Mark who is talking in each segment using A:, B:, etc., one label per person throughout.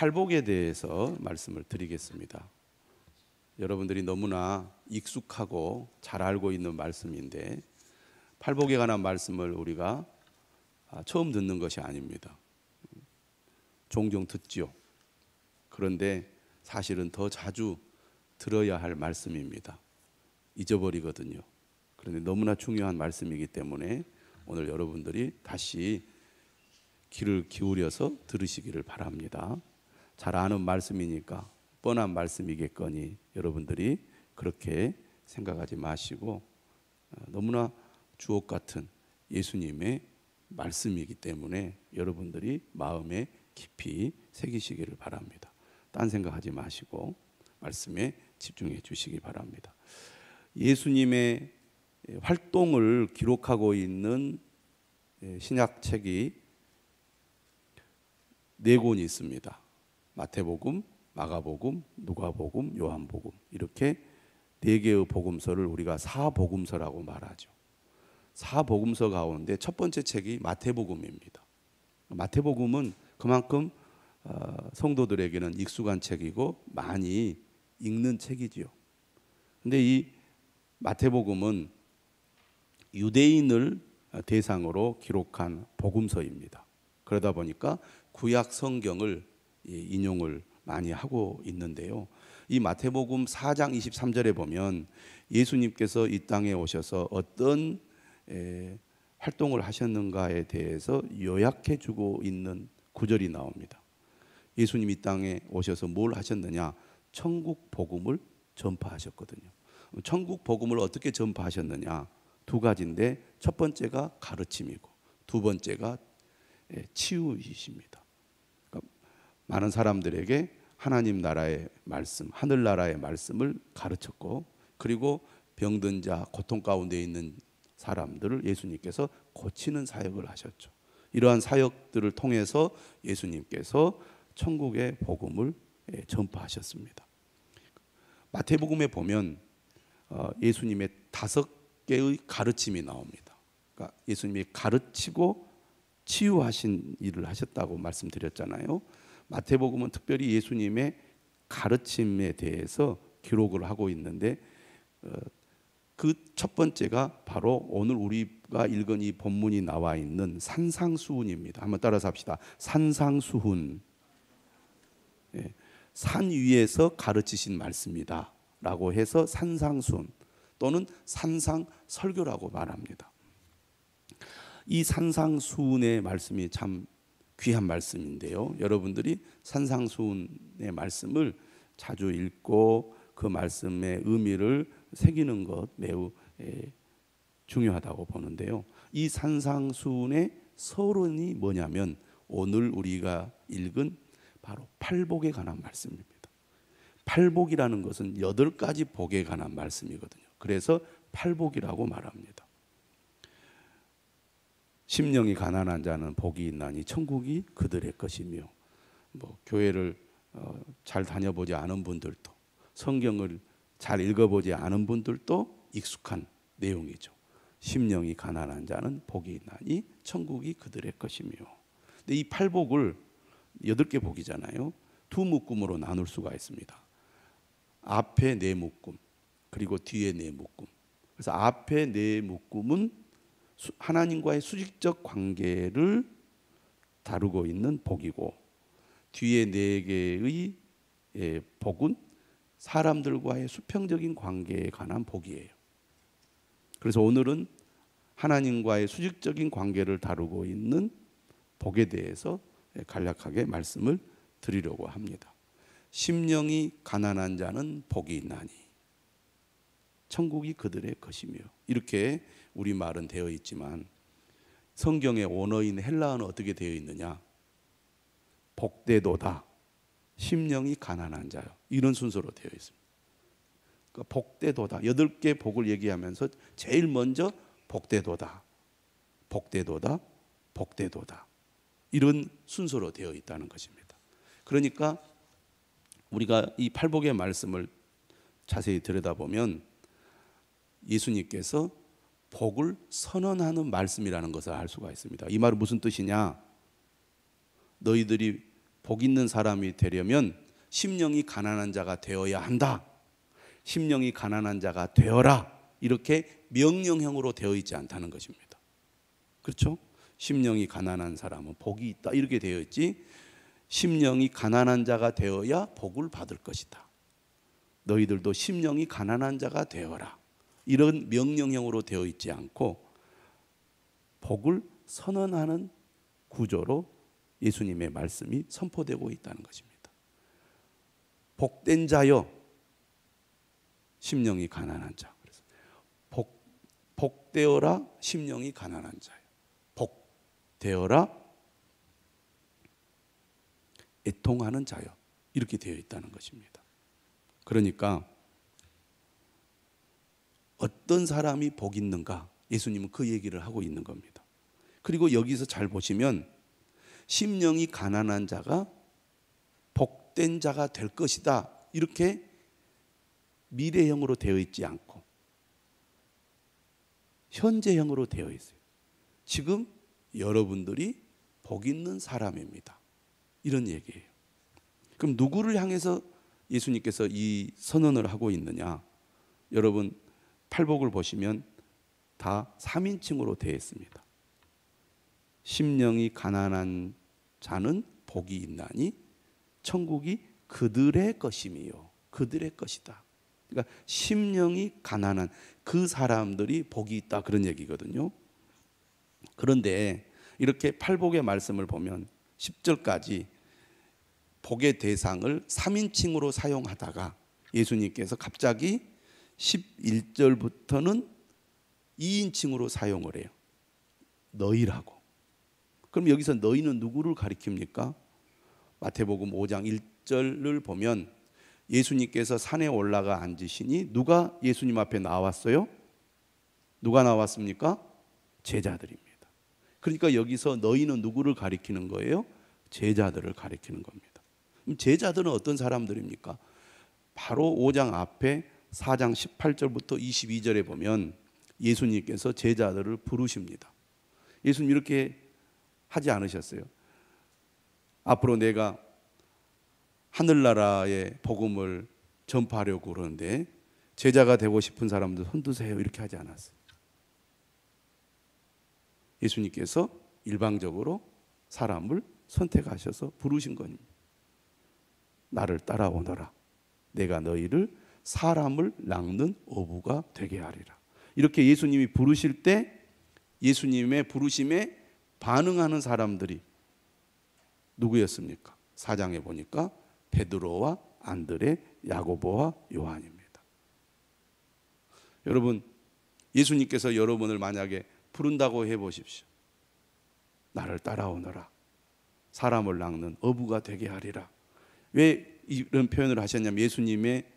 A: 팔복에 대해서 말씀을 드리겠습니다. 여러분들이 너무나 익숙하고 잘 알고 있는 말씀인데 팔복에 관한 말씀을 우리가 처음 듣는 것이 아닙니다. 종종 듣지요. 그런데 사실은 더 자주 들어야 할 말씀입니다. 잊어버리거든요. 그런데 너무나 중요한 말씀이기 때문에 오늘 여러분들이 다시 귀를 기울여서 들으시기를 바랍니다. 잘 아는 말씀이니까 뻔한 말씀이겠거니 여러분들이 그렇게 생각하지 마시고 너무나 주옥 같은 예수님의 말씀이기 때문에 여러분들이 마음에 깊이 새기시기를 바랍니다. 딴 생각하지 마시고 말씀에 집중해 주시기 바랍니다. 예수님의 활동을 기록하고 있는 신약책이 4권이 있습니다. 마태복음, 마가복음, 누가복음, 요한복음, 이렇게 4개의 복음서를 우리가 사복음서라고 말하죠. 사복음서 가운데 첫 번째 책이 마태복음입니다. 마태복음은 그만큼 성도들에게는 익숙한 책이고 많이 읽는 책이지요. 근데 이 마태복음은 유대인을 대상으로 기록한 복음서입니다. 그러다 보니까 구약 성경을 인용을 많이 하고 있는데요. 이 마태복음 4장 23절에 보면 예수님께서 이 땅에 오셔서 어떤 활동을 하셨는가에 대해서 요약해 주고 있는 구절이 나옵니다. 예수님 이 땅에 오셔서 뭘 하셨느냐? 천국 복음을 전파하셨거든요. 천국 복음을 어떻게 전파하셨느냐? 2가지인데 첫 번째가 가르침이고 두 번째가 치유이십니다. 그러니까 많은 사람들에게 하나님 나라의 말씀, 하늘 나라의 말씀을 가르쳤고 그리고 병든 자, 고통 가운데 있는 사람들을 예수님께서 고치는 사역을 하셨죠. 이러한 사역들을 통해서 예수님께서 천국의 복음을 전파하셨습니다. 마태복음에 보면 예수님의 5개의 가르침이 나옵니다. 그러니까 예수님이 가르치고 치유하신 일을 하셨다고 말씀드렸잖아요. 마태복음은 특별히 예수님의 가르침에 대해서 기록을 하고 있는데 그 첫 번째가 바로 오늘 우리가 읽은 이 본문이 나와 있는 산상수훈입니다. 한번 따라서 합시다. 산상수훈. 산 위에서 가르치신 말씀이다 라고 해서 산상수훈 또는 산상설교라고 말합니다. 이 산상수훈의 말씀이 참 귀한 말씀인데요. 여러분들이 산상수훈의 말씀을 자주 읽고 그 말씀의 의미를 새기는 것 매우 중요하다고 보는데요. 이 산상수훈의 서론이 뭐냐면 오늘 우리가 읽은 바로 팔복에 관한 말씀입니다. 팔복이라는 것은 8가지 복에 관한 말씀이거든요. 그래서 팔복이라고 말합니다. 심령이 가난한 자는 복이 있나니 천국이 그들의 것이며 교회를 잘 다녀보지 않은 분들도 성경을 잘 읽어보지 않은 분들도 익숙한 내용이죠. 심령이 가난한 자는 복이 있나니 천국이 그들의 것이며. 근데 이 팔복을 8개 복이잖아요. 2묶음으로 나눌 수가 있습니다. 앞에 4묶음 그리고 뒤에 4묶음. 그래서 앞에 4묶음은 하나님과의 수직적 관계를 다루고 있는 복이고 뒤에 4개의 복은 사람들과의 수평적인 관계에 관한 복이에요. 그래서 오늘은 하나님과의 수직적인 관계를 다루고 있는 복에 대해서 간략하게 말씀을 드리려고 합니다. 심령이 가난한 자는 복이 있나니 천국이 그들의 것이며. 이렇게 우리말은 되어 있지만 성경의 원어인 헬라어는 어떻게 되어 있느냐? 복되도다 심령이 가난한 자요. 이런 순서로 되어 있습니다. 그러니까 복되도다 8개 복을 얘기하면서 제일 먼저 복되도다 복되도다 복되도다 이런 순서로 되어 있다는 것입니다. 그러니까 우리가 이 팔복의 말씀을 자세히 들여다보면 예수님께서 복을 선언하는 말씀이라는 것을 알 수가 있습니다. 이 말은 무슨 뜻이냐? 너희들이 복 있는 사람이 되려면 심령이 가난한 자가 되어야 한다. 심령이 가난한 자가 되어라. 이렇게 명령형으로 되어 있지 않다는 것입니다. 그렇죠? 심령이 가난한 사람은 복이 있다. 이렇게 되어 있지. 심령이 가난한 자가 되어야 복을 받을 것이다. 너희들도 심령이 가난한 자가 되어라. 이런 명령형으로 되어 있지 않고 복을 선언하는 구조로 예수님의 말씀이 선포되고 있다는 것입니다. 복된 자여, 심령이 가난한 자. 그래서 복되어라, 심령이 가난한 자여. 복되어라, 애통하는 자여. 이렇게 되어 있다는 것입니다. 그러니까 어떤 사람이 복 있는가? 예수님은 그 얘기를 하고 있는 겁니다. 그리고 여기서 잘 보시면 심령이 가난한 자가 복된 자가 될 것이다. 이렇게 미래형으로 되어 있지 않고 현재형으로 되어 있어요. 지금 여러분들이 복 있는 사람입니다. 이런 얘기예요. 그럼 누구를 향해서 예수님께서 이 선언을 하고 있느냐? 여러분 팔복을 보시면 다 3인칭으로 되어 있습니다. 심령이 가난한 자는 복이 있나니 천국이 그들의 것임이요. 그들의 것이다. 그러니까 심령이 가난한 그 사람들이 복이 있다 그런 얘기거든요. 그런데 이렇게 팔복의 말씀을 보면 10절까지 복의 대상을 3인칭으로 사용하다가 예수님께서 갑자기 11절부터는 2인칭으로 사용을 해요. 너희라고. 그럼 여기서 너희는 누구를 가리킵니까? 마태복음 5장 1절을 보면 예수님께서 산에 올라가 앉으시니 누가 예수님 앞에 나왔어요? 누가 나왔습니까? 제자들입니다. 그러니까 여기서 너희는 누구를 가리키는 거예요? 제자들을 가리키는 겁니다. 그럼 제자들은 어떤 사람들입니까? 바로 5장 앞에 4장 18절부터 22절에 보면 예수님께서 제자들을 부르십니다. 예수님 이렇게 하지 않으셨어요? 앞으로 내가 하늘나라의 복음을 전파하려고 그러는데 제자가 되고 싶은 사람들 손 드세요. 이렇게 하지 않았어요. 예수님께서 일방적으로 사람을 선택하셔서 부르신 겁니다. 나를 따라오너라. 내가 너희를 사람을 낚는 어부가 되게 하리라. 이렇게 예수님이 부르실 때 예수님의 부르심에 반응하는 사람들이 누구였습니까? 4장에 보니까 베드로와 안드레, 야고보와 요한입니다. 여러분, 예수님께서 여러분을 만약에 부른다고 해보십시오. 나를 따라오너라. 사람을 낚는 어부가 되게 하리라. 왜 이런 표현을 하셨냐면 예수님의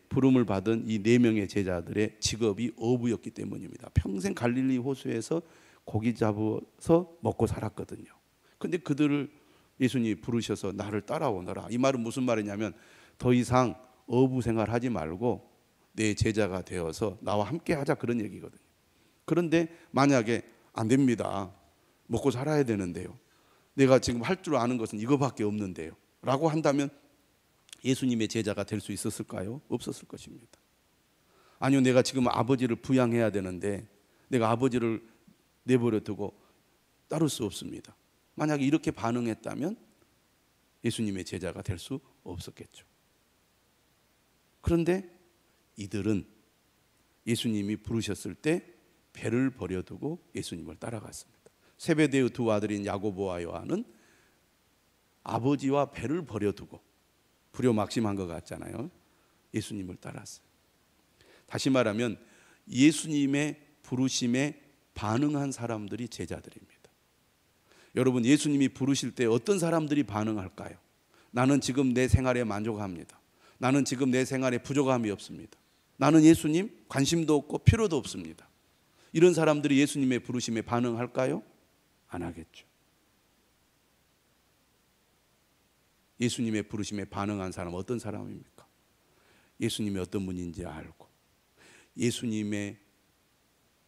A: 부름을 받은 이 4명의 제자들의 직업이 어부였기 때문입니다. 평생 갈릴리 호수에서 고기 잡아서 먹고 살았거든요. 근데 그들을 예수님이 부르셔서 나를 따라오너라. 이 말은 무슨 말이냐면 더 이상 어부 생활하지 말고 내 제자가 되어서 나와 함께 하자 그런 얘기거든요. 그런데 만약에 안 됩니다. 먹고 살아야 되는데요. 내가 지금 할 줄 아는 것은 이거밖에 없는데요. 라고 한다면 예수님의 제자가 될 수 있었을까요? 없었을 것입니다. 아니요, 내가 지금 아버지를 부양해야 되는데 내가 아버지를 내버려 두고 따를 수 없습니다. 만약에 이렇게 반응했다면 예수님의 제자가 될 수 없었겠죠. 그런데 이들은 예수님이 부르셨을 때 배를 버려두고 예수님을 따라갔습니다. 세베대의 두 아들인 야고보와 요한은 아버지와 배를 버려두고 불효막심한 것 같잖아요. 예수님을 따랐어요. 다시 말하면 예수님의 부르심에 반응한 사람들이 제자들입니다. 여러분, 예수님이 부르실 때 어떤 사람들이 반응할까요? 나는 지금 내 생활에 만족합니다. 나는 지금 내 생활에 부족함이 없습니다. 나는 예수님 관심도 없고 필요도 없습니다. 이런 사람들이 예수님의 부르심에 반응할까요? 안 하겠죠. 예수님의 부르심에 반응한 사람은 어떤 사람입니까? 예수님이 어떤 분인지 알고 예수님의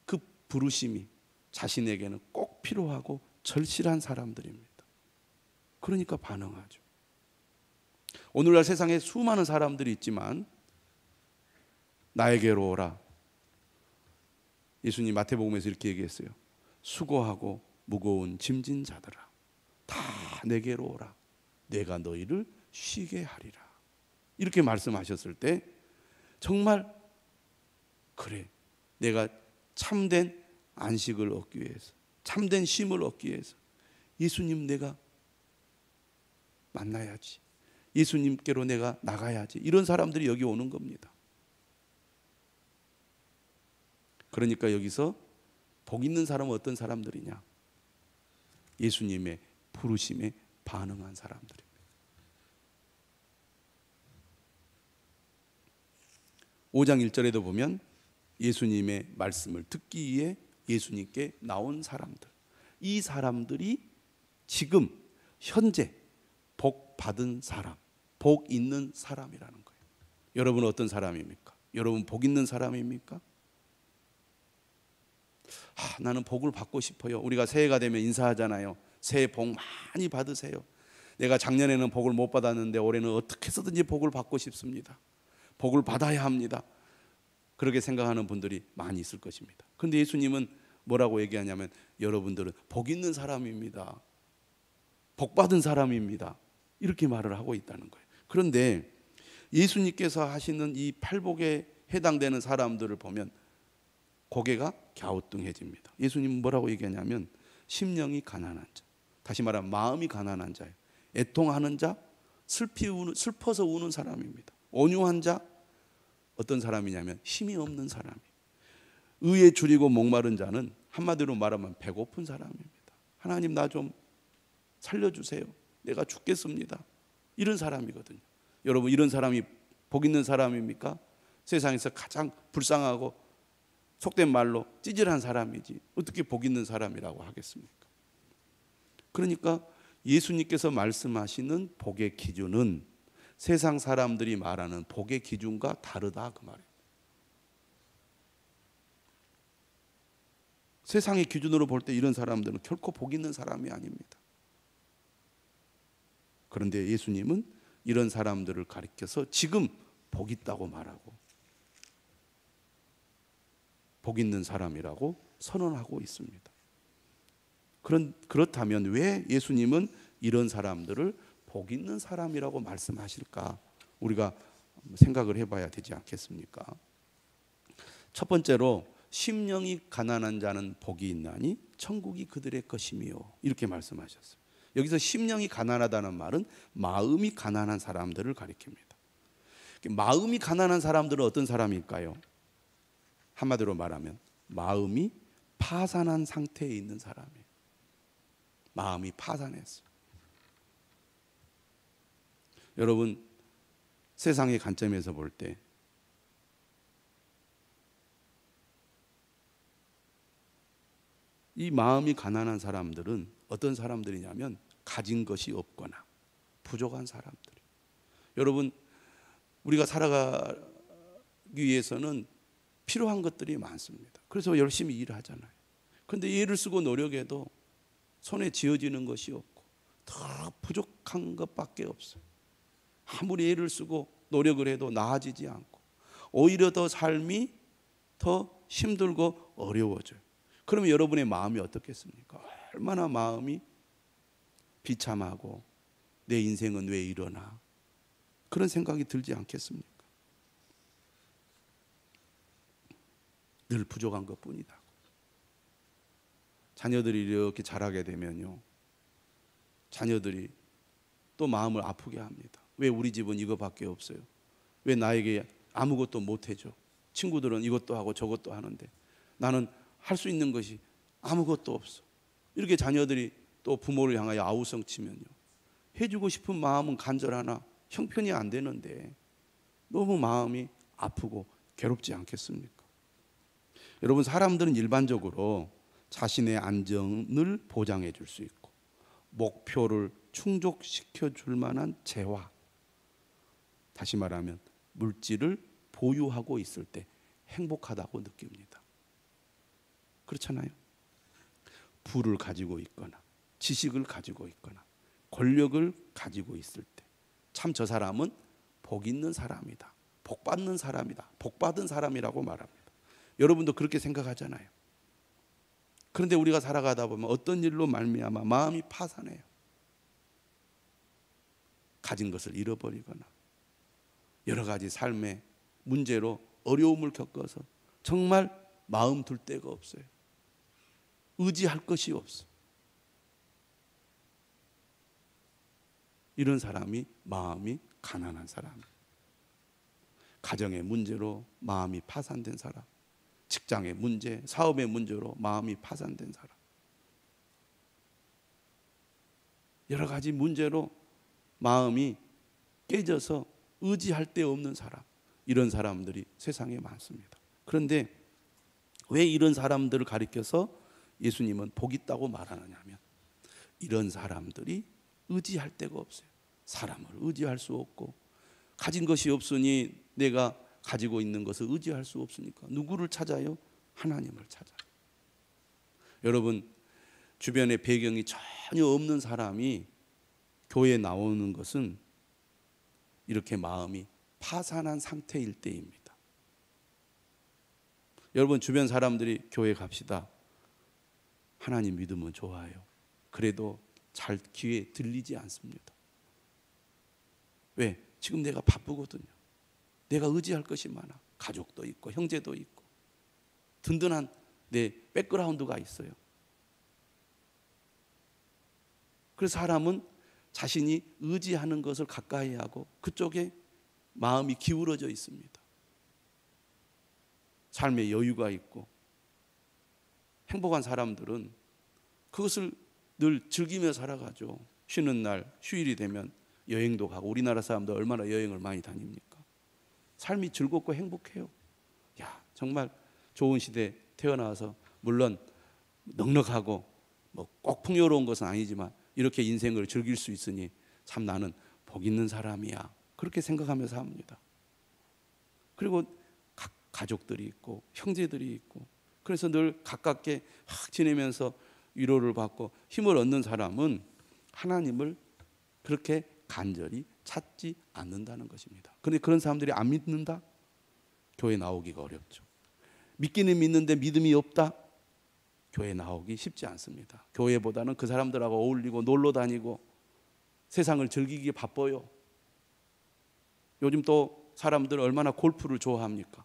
A: 그 부르심이 자신에게는 꼭 필요하고 절실한 사람들입니다. 그러니까 반응하죠. 오늘날 세상에 수많은 사람들이 있지만 나에게로 오라. 예수님 마태복음에서 이렇게 얘기했어요. 수고하고 무거운 짐진 자들아, 다 내게로 오라. 내가 너희를 쉬게 하리라. 이렇게 말씀하셨을 때 정말 그래, 내가 참된 안식을 얻기 위해서, 참된 쉼을 얻기 위해서 예수님 내가 만나야지, 예수님께로 내가 나가야지, 이런 사람들이 여기 오는 겁니다. 그러니까 여기서 복 있는 사람은 어떤 사람들이냐? 예수님의 부르심에 반응한 사람들입니다. (5장 1절에도) 보면 예수님의 말씀을 듣기 위해 예수님께 나온 사람들, 이 사람들이 지금 현재 복 받은 사람, 복 있는 사람이라는 거예요. 여러분은 어떤 사람입니까? 여러분 복 있는 사람입니까? 나는 복을 받고 싶어요. 우리가 새해가 되면 인사하잖아요. 새해 복 많이 받으세요. 내가 작년에는 복을 못 받았는데 올해는 어떻게 해서든지 복을 받고 싶습니다. 복을 받아야 합니다. 그렇게 생각하는 분들이 많이 있을 것입니다. 그런데 예수님은 뭐라고 얘기하냐면 여러분들은 복 있는 사람입니다. 복 받은 사람입니다. 이렇게 말을 하고 있다는 거예요. 그런데 예수님께서 하시는 이 팔복에 해당되는 사람들을 보면 고개가 갸우뚱해집니다. 예수님은 뭐라고 얘기하냐면 심령이 가난한 자, 다시 말하면 마음이 가난한 자예요. 애통하는 자, 슬퍼서 우는 사람입니다. 온유한 자, 어떤 사람이냐면 힘이 없는 사람이에요. 의에 줄이고 목마른 자는 한마디로 말하면 배고픈 사람입니다. 하나님 나 좀 살려주세요. 내가 죽겠습니다. 이런 사람이거든요. 여러분 이런 사람이 복 있는 사람입니까? 세상에서 가장 불쌍하고 속된 말로 찌질한 사람이지 어떻게 복 있는 사람이라고 하겠습니까? 그러니까 예수님께서 말씀하시는 복의 기준은 세상 사람들이 말하는 복의 기준과 다르다 그 말이에요. 세상의 기준으로 볼 때 이런 사람들은 결코 복 있는 사람이 아닙니다. 그런데 예수님은 이런 사람들을 가리켜서 지금 복 있다고 말하고 복 있는 사람이라고 선언하고 있습니다. 그렇다면 왜 예수님은 이런 사람들을 복 있는 사람이라고 말씀하실까? 우리가 생각을 해봐야 되지 않겠습니까? 첫 번째로 심령이 가난한 자는 복이 있나니 천국이 그들의 것이며 이렇게 말씀하셨어요. 여기서 심령이 가난하다는 말은 마음이 가난한 사람들을 가리킵니다. 마음이 가난한 사람들은 어떤 사람일까요? 한마디로 말하면 마음이 파산한 상태에 있는 사람이에요. 마음이 파산했어요. 여러분 세상의 관점에서 볼 때 이 마음이 가난한 사람들은 어떤 사람들이냐면 가진 것이 없거나 부족한 사람들. 여러분 우리가 살아가기 위해서는 필요한 것들이 많습니다. 그래서 열심히 일하잖아요. 그런데 일을 쓰고 노력해도 손에 쥐어지는 것이 없고 더 부족한 것밖에 없어요. 아무리 애를 쓰고 노력을 해도 나아지지 않고 오히려 더 삶이 더 힘들고 어려워져요. 그러면 여러분의 마음이 어떻겠습니까? 얼마나 마음이 비참하고 내 인생은 왜 이러나 그런 생각이 들지 않겠습니까? 늘 부족한 것뿐이다. 자녀들이 이렇게 자라게 되면요, 자녀들이 또 마음을 아프게 합니다. 왜 우리 집은 이거밖에 없어요? 왜 나에게 아무것도 못 해줘? 친구들은 이것도 하고 저것도 하는데 나는 할 수 있는 것이 아무것도 없어. 이렇게 자녀들이 또 부모를 향하여 아우성치면요, 해주고 싶은 마음은 간절하나 형편이 안 되는데 너무 마음이 아프고 괴롭지 않겠습니까? 여러분 사람들은 일반적으로 자신의 안정을 보장해 줄 수 있고 목표를 충족시켜 줄 만한 재화, 다시 말하면 물질을 보유하고 있을 때 행복하다고 느낍니다. 그렇잖아요. 부를 가지고 있거나 지식을 가지고 있거나 권력을 가지고 있을 때 참 저 사람은 복 있는 사람이다, 복 받는 사람이다, 복 받은 사람이라고 말합니다. 여러분도 그렇게 생각하잖아요. 그런데 우리가 살아가다 보면 어떤 일로 말미암아 마음이 파산해요. 가진 것을 잃어버리거나 여러 가지 삶의 문제로 어려움을 겪어서 정말 마음 둘 데가 없어요. 의지할 것이 없어. 이런 사람이 마음이 가난한 사람, 가정의 문제로 마음이 파산된 사람, 직장의 문제, 사업의 문제로 마음이 파산된 사람, 여러 가지 문제로 마음이 깨져서 의지할 데 없는 사람, 이런 사람들이 세상에 많습니다. 그런데 왜 이런 사람들을 가리켜서 예수님은 복 있다고 말하느냐 하면, 이런 사람들이 의지할 데가 없어요. 사람을 의지할 수 없고, 가진 것이 없으니 내가 가지고 있는 것을 의지할 수 없으니까 누구를 찾아요? 하나님을 찾아요. 여러분, 주변에 배경이 전혀 없는 사람이 교회에 나오는 것은 이렇게 마음이 파산한 상태일 때입니다. 여러분, 주변 사람들이 교회 갑시다, 하나님 믿으면 좋아요, 그래도 잘 귀에 들리지 않습니다. 왜? 지금 내가 바쁘거든요. 내가 의지할 것이 많아. 가족도 있고 형제도 있고 든든한 내 백그라운드가 있어요. 그래서 사람은 자신이 의지하는 것을 가까이 하고 그쪽에 마음이 기울어져 있습니다. 삶에 여유가 있고 행복한 사람들은 그것을 늘 즐기며 살아가죠. 쉬는 날, 휴일이 되면 여행도 가고, 우리나라 사람들 얼마나 여행을 많이 다닙니까? 삶이 즐겁고 행복해요. 야, 정말 좋은 시대에 태어나서 물론 넉넉하고 뭐 꼭 풍요로운 것은 아니지만 이렇게 인생을 즐길 수 있으니 참 나는 복 있는 사람이야, 그렇게 생각하면서 삽니다. 그리고 가족들이 있고 형제들이 있고, 그래서 늘 가깝게 지내면서 위로를 받고 힘을 얻는 사람은 하나님을 그렇게 간절히 찾지 않는다는 것입니다. 그런데 그런 사람들이 안 믿는다? 교회 나오기가 어렵죠. 믿기는 믿는데 믿음이 없다? 교회 나오기 쉽지 않습니다. 교회보다는 그 사람들하고 어울리고 놀러 다니고 세상을 즐기기 바빠요. 요즘 또 사람들 얼마나 골프를 좋아합니까?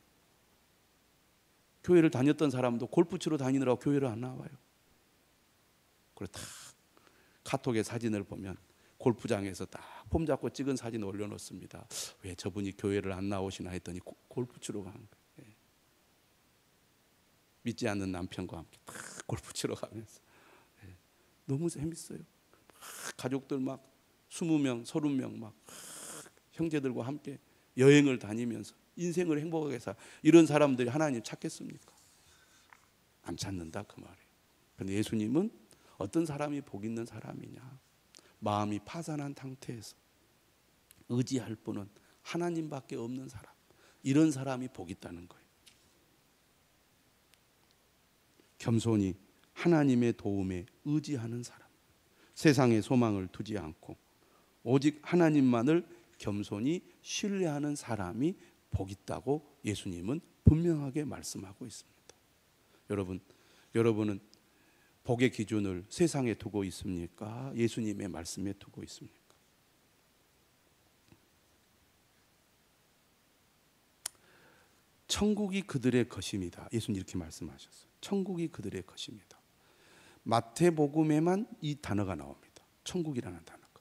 A: 교회를 다녔던 사람도 골프 치러 다니느라고 교회를 안 나와요. 그리고 다 카톡에 사진을 보면 골프장에서 딱 폼 잡고 찍은 사진 올려놓습니다. 왜 저분이 교회를 안 나오시나 했더니 골프 치러 가는 거예요. 믿지 않는 남편과 함께 딱 골프 치러 가면서 너무 재밌어요. 가족들 막 20명, 30명 막 형제들과 함께 여행을 다니면서 인생을 행복하게 살, 이런 사람들이 하나님 찾겠습니까? 안 찾는다 그 말이에요. 그런데 예수님은 어떤 사람이 복 있는 사람이냐? 마음이 파산한 상태에서 의지할 분은 하나님밖에 없는 사람, 이런 사람이 복 있다는 거예요. 겸손히 하나님의 도움에 의지하는 사람, 세상에 소망을 두지 않고 오직 하나님만을 겸손히 신뢰하는 사람이 복 있다고 예수님은 분명하게 말씀하고 있습니다. 여러분은 복의 기준을 세상에 두고 있습니까? 예수님의 말씀에 두고 있습니까? 천국이 그들의 것입니다. 예수님 이렇게 말씀하셨어요. 천국이 그들의 것입니다. 마태복음에만 이 단어가 나옵니다. 천국이라는 단어가.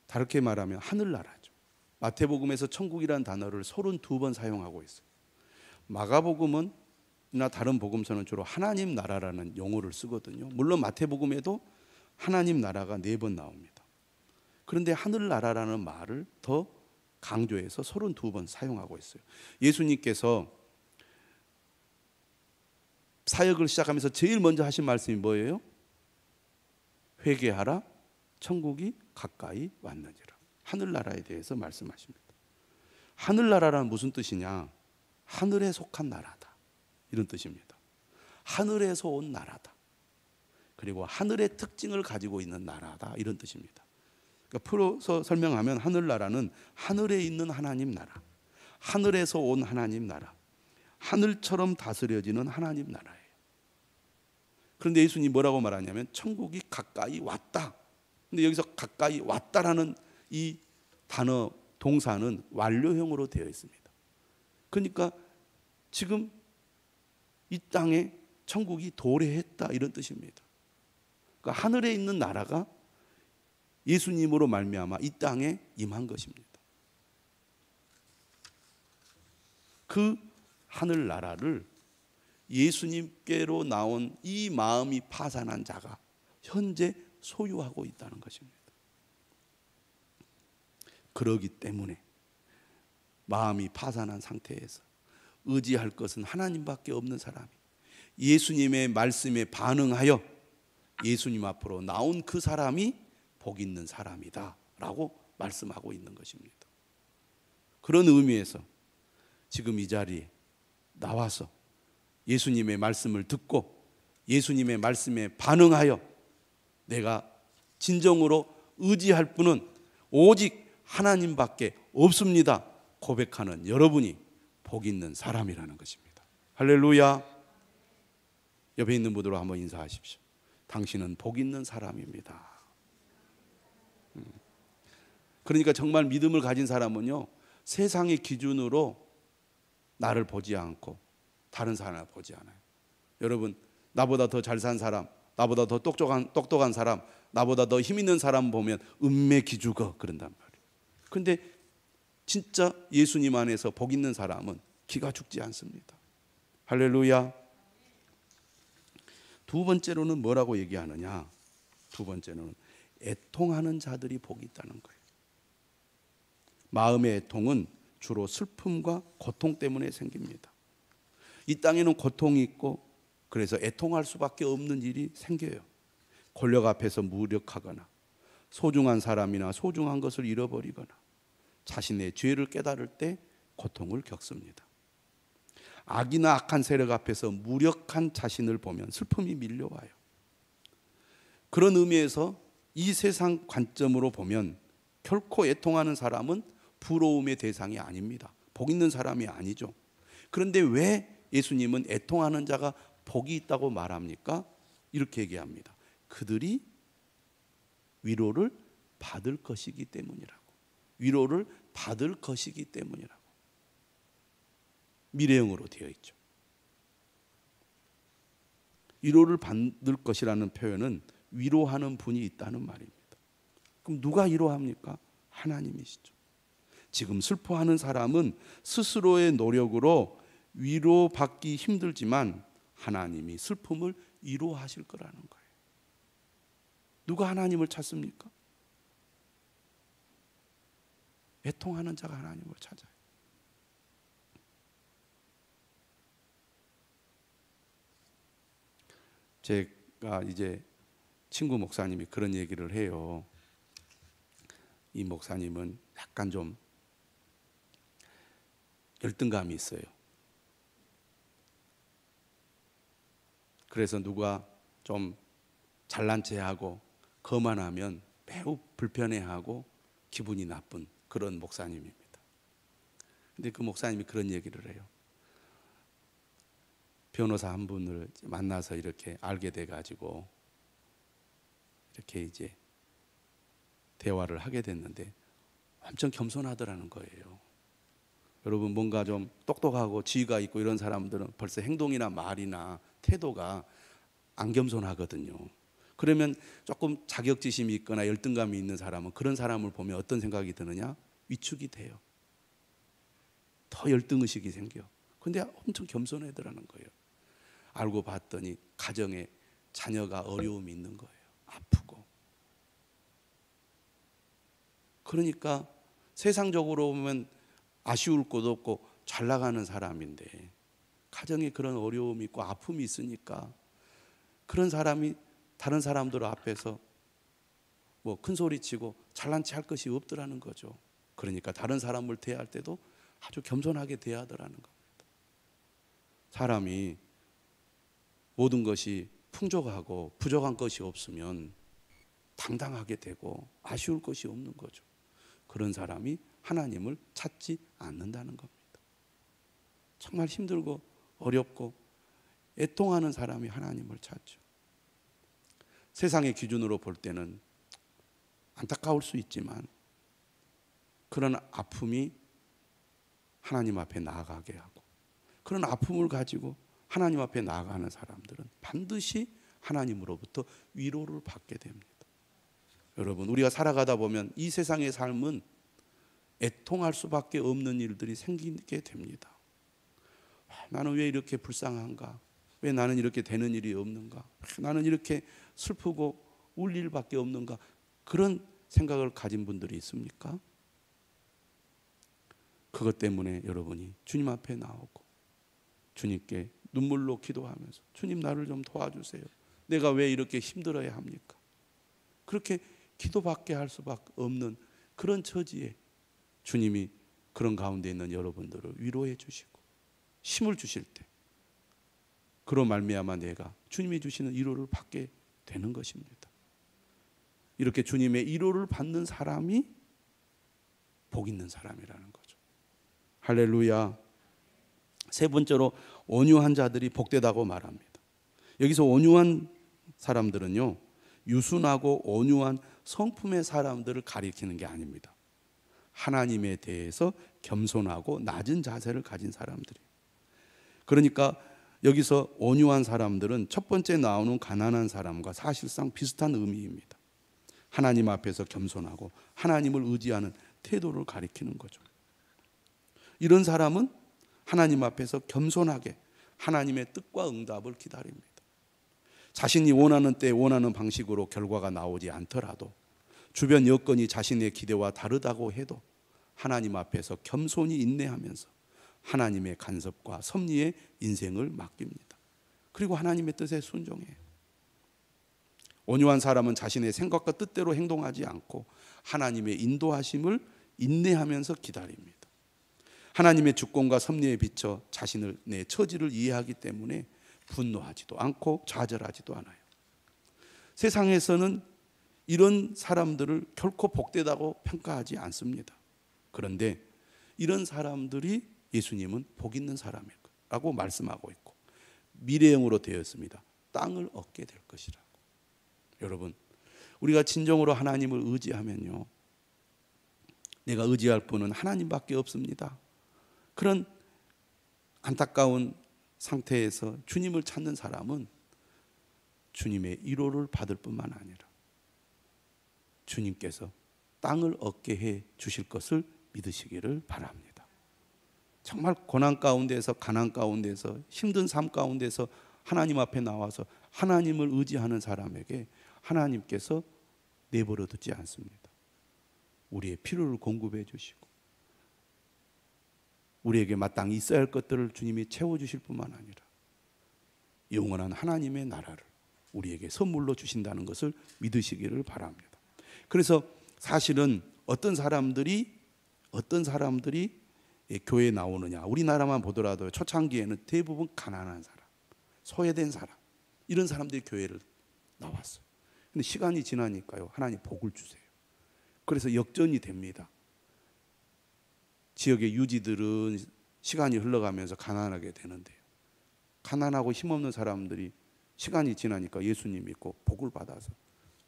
A: 다르게 말하면 하늘나라죠. 마태복음에서 천국이라는 단어를 32번 사용하고 있어요. 마가복음은 나 다른 복음서는 주로 하나님 나라라는 용어를 쓰거든요. 물론 마태복음에도 하나님 나라가 4번 나옵니다. 그런데 하늘나라라는 말을 더 강조해서 32번 사용하고 있어요. 예수님께서 사역을 시작하면서 제일 먼저 하신 말씀이 뭐예요? 회개하라, 천국이 가까이 왔느니라. 하늘나라에 대해서 말씀하십니다. 하늘나라란 무슨 뜻이냐? 하늘에 속한 나라다, 이런 뜻입니다. 하늘에서 온 나라다. 그리고 하늘의 특징을 가지고 있는 나라다, 이런 뜻입니다. 그러니까 풀어서 설명하면 하늘나라는 하늘에 있는 하나님 나라, 하늘에서 온 하나님 나라, 하늘처럼 다스려지는 하나님 나라예요. 그런데 예수님이 뭐라고 말하냐면 천국이 가까이 왔다. 근데 여기서 가까이 왔다라는 이 단어, 동사는 완료형으로 되어 있습니다. 그러니까 지금 이 땅에 천국이 도래했다, 이런 뜻입니다. 그러니까 하늘에 있는 나라가 예수님으로 말미암아 이 땅에 임한 것입니다. 그 하늘 나라를 예수님께로 나온 이 마음이 파산한 자가 현재 소유하고 있다는 것입니다. 그러기 때문에 마음이 파산한 상태에서 의지할 것은 하나님밖에 없는 사람이 예수님의 말씀에 반응하여 예수님 앞으로 나온 그 사람이 복 있는 사람이다 라고 말씀하고 있는 것입니다. 그런 의미에서 지금 이 자리에 나와서 예수님의 말씀을 듣고 예수님의 말씀에 반응하여 내가 진정으로 의지할 분은 오직 하나님밖에 없습니다 고백하는 여러분이 복 있는 사람이라는 것입니다. 할렐루야. 옆에 있는 분들로 한번 인사하십시오. 당신은 복 있는 사람입니다. 그러니까 정말 믿음을 가진 사람은요, 세상의 기준으로 나를 보지 않고 다른 사람을 보지 않아요. 여러분, 나보다 더 잘 산 사람, 나보다 더 똑똑한 사람, 나보다 더 힘 있는 사람 보면 은매 기죽어 그런단 말이에요. 그런데 진짜 예수님 안에서 복 있는 사람은 기가 죽지 않습니다. 할렐루야. 두 번째로는 뭐라고 얘기하느냐? 두 번째는 애통하는 자들이 복이 있다는 거예요. 마음의 애통은 주로 슬픔과 고통 때문에 생깁니다. 이 땅에는 고통이 있고 그래서 애통할 수밖에 없는 일이 생겨요. 권력 앞에서 무력하거나 소중한 사람이나 소중한 것을 잃어버리거나 자신의 죄를 깨달을 때 고통을 겪습니다. 악이나 악한 세력 앞에서 무력한 자신을 보면 슬픔이 밀려와요. 그런 의미에서 이 세상 관점으로 보면 결코 애통하는 사람은 부러움의 대상이 아닙니다. 복 있는 사람이 아니죠. 그런데 왜 예수님은 애통하는 자가 복이 있다고 말합니까? 이렇게 얘기합니다. 그들이 위로를 받을 것이기 때문이라고. 위로를 받을 것이기 때문이라고. 미래형으로 되어 있죠. 위로를 받을 것이라는 표현은 위로하는 분이 있다는 말입니다. 그럼 누가 위로합니까? 하나님이시죠. 지금 슬퍼하는 사람은 스스로의 노력으로 위로받기 힘들지만 하나님이 슬픔을 위로하실 거라는 거예요. 누가 하나님을 찾습니까? 애통하는 자가 하나님을 찾아요. 제가 이제 친구 목사님이 그런 얘기를 해요. 이 목사님은 약간 좀 열등감이 있어요. 그래서 누가 좀 잘난 체하고 거만하면 매우 불편해하고 기분이 나쁜 그런 목사님입니다. 근데 그 목사님이 그런 얘기를 해요. 변호사 한 분을 만나서 이렇게 알게 돼가지고 이렇게 이제 대화를 하게 됐는데 엄청 겸손하더라는 거예요. 여러분, 뭔가 좀 똑똑하고 지위가 있고 이런 사람들은 벌써 행동이나 말이나 태도가 안 겸손하거든요. 그러면 조금 자격지심이 있거나 열등감이 있는 사람은 그런 사람을 보면 어떤 생각이 드느냐? 위축이 돼요. 더 열등의식이 생겨. 근데 엄청 겸손하더라는 거예요. 알고 봤더니 가정에 자녀가 어려움이 있는 거예요. 아프고. 그러니까 세상적으로 보면 아쉬울 것도 없고 잘 나가는 사람인데 가정에 그런 어려움이 있고 아픔이 있으니까 그런 사람이 다른 사람들 앞에서 뭐 큰 소리 치고 잘난 체 할 것이 없더라는 거죠. 그러니까 다른 사람을 대할 때도 아주 겸손하게 대하더라는 겁니다. 사람이 모든 것이 풍족하고 부족한 것이 없으면 당당하게 되고 아쉬울 것이 없는 거죠. 그런 사람이 하나님을 찾지 않는다는 겁니다. 정말 힘들고 어렵고 애통하는 사람이 하나님을 찾죠. 세상의 기준으로 볼 때는 안타까울 수 있지만 그런 아픔이 하나님 앞에 나아가게 하고 그런 아픔을 가지고 하나님 앞에 나아가는 사람들은 반드시 하나님으로부터 위로를 받게 됩니다. 여러분, 우리가 살아가다 보면 이 세상의 삶은 애통할 수밖에 없는 일들이 생기게 됩니다. 나는 왜 이렇게 불쌍한가? 왜 나는 이렇게 되는 일이 없는가? 나는 이렇게 슬프고 울 일밖에 없는가? 그런 생각을 가진 분들이 있습니까? 그것 때문에 여러분이 주님 앞에 나오고 주님께 눈물로 기도하면서 주님, 나를 좀 도와주세요. 내가 왜 이렇게 힘들어야 합니까? 그렇게 기도받게 할 수밖에 없는 그런 처지에 주님이 그런 가운데 있는 여러분들을 위로해 주시고 힘을 주실 때 그로 말미암아 내가 주님이 주시는 위로를 받게 되는 것입니다. 이렇게 주님의 위로를 받는 사람이 복 있는 사람이라는 거죠. 할렐루야. 세 번째로 온유한 자들이 복되다고 말합니다. 여기서 온유한 사람들은요, 유순하고 온유한 성품의 사람들을 가리키는 게 아닙니다. 하나님에 대해서 겸손하고 낮은 자세를 가진 사람들이에요. 그러니까 여기서 온유한 사람들은 첫 번째 나오는 가난한 사람과 사실상 비슷한 의미입니다. 하나님 앞에서 겸손하고 하나님을 의지하는 태도를 가리키는 거죠. 이런 사람은 하나님 앞에서 겸손하게 하나님의 뜻과 응답을 기다립니다. 자신이 원하는 때 원하는 방식으로 결과가 나오지 않더라도 주변 여건이 자신의 기대와 다르다고 해도 하나님 앞에서 겸손히 인내하면서 하나님의 간섭과 섭리에 인생을 맡깁니다. 그리고 하나님의 뜻에 순종해요. 온유한 사람은 자신의 생각과 뜻대로 행동하지 않고 하나님의 인도하심을 인내하면서 기다립니다. 하나님의 주권과 섭리에 비춰 자신을 내 처지를 이해하기 때문에 분노하지도 않고 좌절하지도 않아요. 세상에서는 이런 사람들을 결코 복되다고 평가하지 않습니다. 그런데 이런 사람들이 예수님은 복 있는 사람이라고 말씀하고 있고 미래형으로 되었습니다. 땅을 얻게 될 것이라고. 여러분, 우리가 진정으로 하나님을 의지하면요, 내가 의지할 분은 하나님밖에 없습니다. 그런 안타까운 상태에서 주님을 찾는 사람은 주님의 위로를 받을 뿐만 아니라 주님께서 땅을 얻게 해 주실 것을 믿으시기를 바랍니다. 정말 고난 가운데서, 가난 가운데서, 힘든 삶 가운데서 하나님 앞에 나와서 하나님을 의지하는 사람에게 하나님께서 내버려 두지 않습니다. 우리의 필요를 공급해 주시고 우리에게 마땅히 있어야 할 것들을 주님이 채워주실 뿐만 아니라 영원한 하나님의 나라를 우리에게 선물로 주신다는 것을 믿으시기를 바랍니다. 그래서 사실은 어떤 사람들이 교회에 나오느냐, 우리나라만 보더라도 초창기에는 대부분 가난한 사람, 소외된 사람, 이런 사람들이 교회를 나왔어요. 근데 시간이 지나니까요, 하나님 복을 주세요. 그래서 역전이 됩니다. 지역의 유지들은 시간이 흘러가면서 가난하게 되는데요, 가난하고 힘없는 사람들이 시간이 지나니까 예수님 믿고 복을 받아서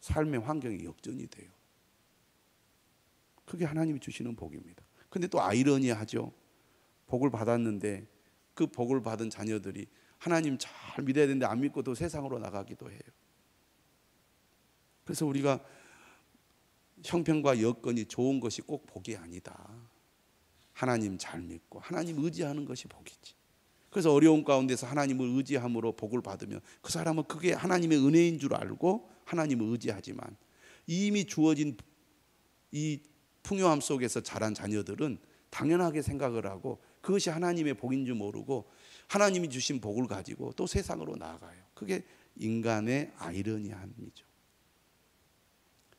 A: 삶의 환경이 역전이 돼요. 그게 하나님이 주시는 복입니다. 근데 또 아이러니하죠. 복을 받았는데 그 복을 받은 자녀들이 하나님 잘 믿어야 되는데 안 믿고 또 세상으로 나가기도 해요. 그래서 우리가 형편과 여건이 좋은 것이 꼭 복이 아니다. 하나님 잘 믿고 하나님 의지하는 것이 복이지. 그래서 어려운 가운데서 하나님을 의지함으로 복을 받으면 그 사람은 그게 하나님의 은혜인 줄 알고 하나님을 의지하지만 이미 주어진 이 풍요함 속에서 자란 자녀들은 당연하게 생각을 하고 그것이 하나님의 복인 줄 모르고 하나님이 주신 복을 가지고 또 세상으로 나아가요. 그게 인간의 아이러니함이죠.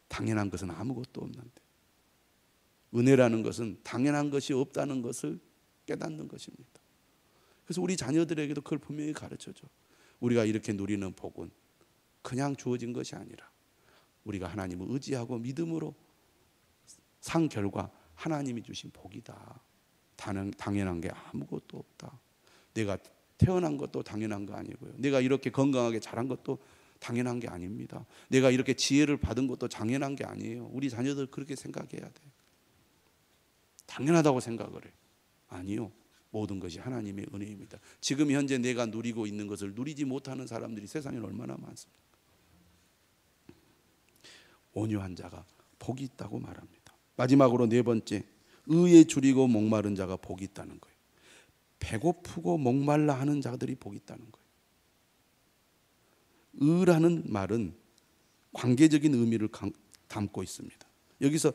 A: 당연한 것은 아무것도 없는데 은혜라는 것은 당연한 것이 없다는 것을 깨닫는 것입니다. 그래서 우리 자녀들에게도 그걸 분명히 가르쳐줘. 우리가 이렇게 누리는 복은 그냥 주어진 것이 아니라 우리가 하나님을 의지하고 믿음으로 산 결과 하나님이 주신 복이다. 당연한 게 아무것도 없다. 내가 태어난 것도 당연한 거 아니고요. 내가 이렇게 건강하게 자란 것도 당연한 게 아닙니다. 내가 이렇게 지혜를 받은 것도 당연한 게 아니에요. 우리 자녀들 그렇게 생각해야 돼. 당연하다고 생각을 해. 아니요. 모든 것이 하나님의 은혜입니다. 지금 현재 내가 누리고 있는 것을 누리지 못하는 사람들이 세상에 얼마나 많습니까? 온유한 자가 복이 있다고 말합니다. 마지막으로 네 번째, 의에 줄이고 목마른 자가 복이 있다는 거예요. 배고프고 목말라 하는 자들이 복이 있다는 거예요. 의라는 말은 관계적인 의미를 담고 있습니다. 여기서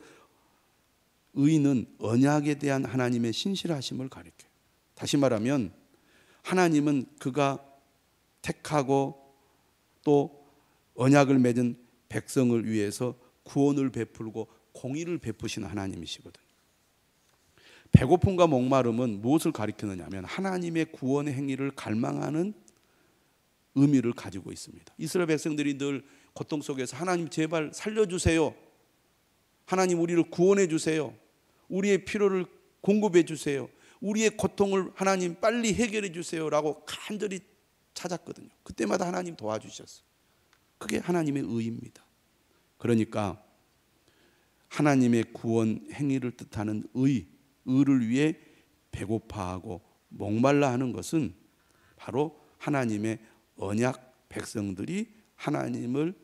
A: 의는 언약에 대한 하나님의 신실하심을 가리켜요. 다시 말하면 하나님은 그가 택하고 또 언약을 맺은 백성을 위해서 구원을 베풀고 공의를 베푸시는 하나님이시거든요. 배고픔과 목마름은 무엇을 가리키느냐 하면 하나님의 구원의 행위를 갈망하는 의미를 가지고 있습니다. 이스라엘 백성들이 늘 고통 속에서 하나님 제발 살려주세요. 하나님 우리를 구원해 주세요. 우리의 필요를 공급해 주세요. 우리의 고통을 하나님 빨리 해결해 주세요 라고 간절히 찾았거든요. 그때마다 하나님 도와주셨어요. 그게 하나님의 의입니다. 그러니까 하나님의 구원 행위를 뜻하는 의를 위해 배고파하고 목말라 하는 것은 바로 하나님의 언약 백성들이 하나님을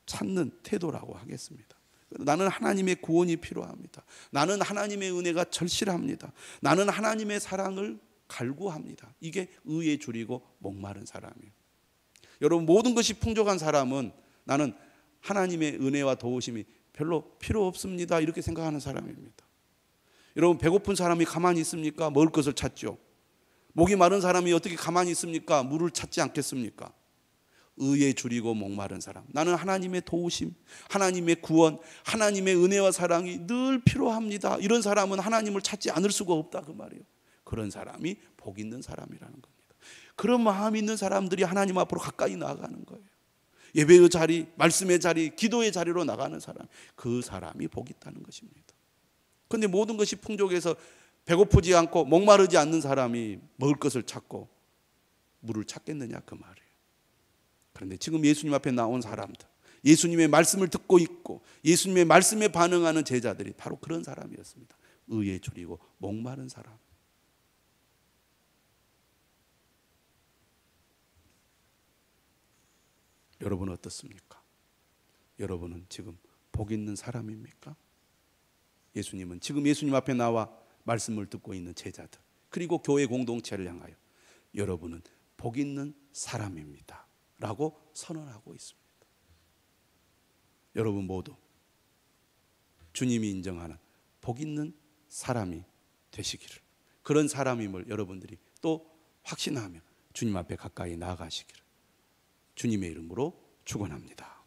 A: 찾는 태도라고 하겠습니다. 나는 하나님의 구원이 필요합니다. 나는 하나님의 은혜가 절실합니다. 나는 하나님의 사랑을 갈구합니다. 이게 의에 줄이고 목마른 사람이에요. 여러분, 모든 것이 풍족한 사람은 나는 하나님의 은혜와 도우심이 별로 필요 없습니다 이렇게 생각하는 사람입니다. 여러분, 배고픈 사람이 가만히 있습니까? 먹을 것을 찾죠. 목이 마른 사람이 어떻게 가만히 있습니까? 물을 찾지 않겠습니까? 의에 줄이고 목마른 사람, 나는 하나님의 도우심, 하나님의 구원, 하나님의 은혜와 사랑이 늘 필요합니다. 이런 사람은 하나님을 찾지 않을 수가 없다 그 말이에요. 그런 사람이 복 있는 사람이라는 겁니다. 그런 마음이 있는 사람들이 하나님 앞으로 가까이 나아가는 거예요. 예배의 자리, 말씀의 자리, 기도의 자리로 나가는 사람, 그 사람이 복 있다는 것입니다. 그런데 모든 것이 풍족해서 배고프지 않고 목마르지 않는 사람이 먹을 것을 찾고 물을 찾겠느냐 그 말이에요. 그런데 지금 예수님 앞에 나온 사람들, 예수님의 말씀을 듣고 있고 예수님의 말씀에 반응하는 제자들이 바로 그런 사람이었습니다. 의에 줄이고 목마른 사람. 여러분은 어떻습니까? 여러분은 지금 복 있는 사람입니까? 예수님은 지금 예수님 앞에 나와 말씀을 듣고 있는 제자들, 그리고 교회 공동체를 향하여 여러분은 복 있는 사람입니다 라고 선언하고 있습니다. 여러분 모두 주님이 인정하는 복 있는 사람이 되시기를, 그런 사람임을 여러분들이 또 확신하며 주님 앞에 가까이 나아가시기를 주님의 이름으로 축원합니다.